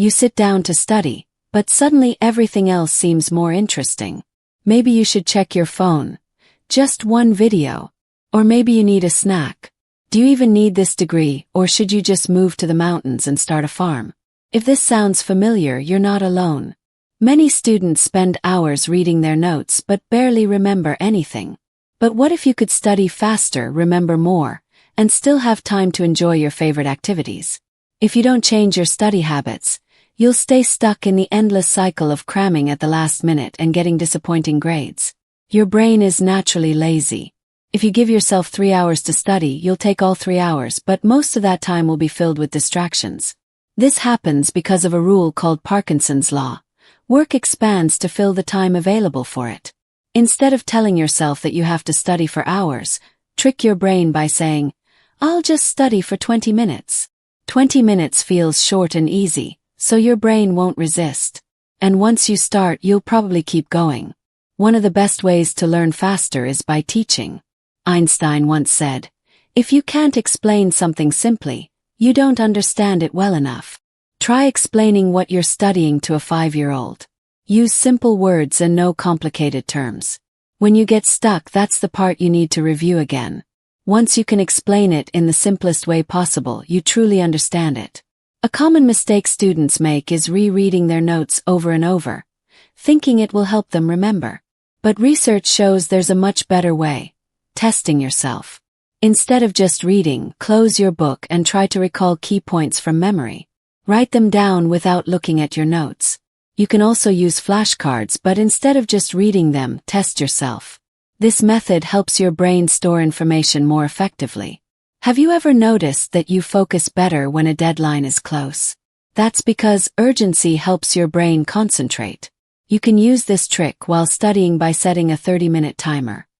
You sit down to study, but suddenly everything else seems more interesting. Maybe you should check your phone. Just one video. Or maybe you need a snack. Do you even need this degree, or should you just move to the mountains and start a farm? If this sounds familiar, you're not alone. Many students spend hours reading their notes but barely remember anything. But what if you could study faster, remember more, and still have time to enjoy your favorite activities? If you don't change your study habits, you'll stay stuck in the endless cycle of cramming at the last minute and getting disappointing grades. Your brain is naturally lazy. If you give yourself 3 hours to study, you'll take all 3 hours, but most of that time will be filled with distractions. This happens because of a rule called Parkinson's law. Work expands to fill the time available for it. Instead of telling yourself that you have to study for hours, trick your brain by saying, "I'll just study for 20 minutes. 20 minutes feels short and easy, so your brain won't resist. And once you start, you'll probably keep going. One of the best ways to learn faster is by teaching. Einstein once said, "If you can't explain something simply, you don't understand it well enough." Try explaining what you're studying to a 5-year-old. Use simple words and no complicated terms. When you get stuck, that's the part you need to review again. Once you can explain it in the simplest way possible, you truly understand it. A common mistake students make is rereading their notes over and over, thinking it will help them remember. But research shows there's a much better way: testing yourself. Instead of just reading, close your book and try to recall key points from memory. Write them down without looking at your notes. You can also use flashcards, but instead of just reading them, test yourself. This method helps your brain store information more effectively. Have you ever noticed that you focus better when a deadline is close? That's because urgency helps your brain concentrate. You can use this trick while studying by setting a 30-minute timer.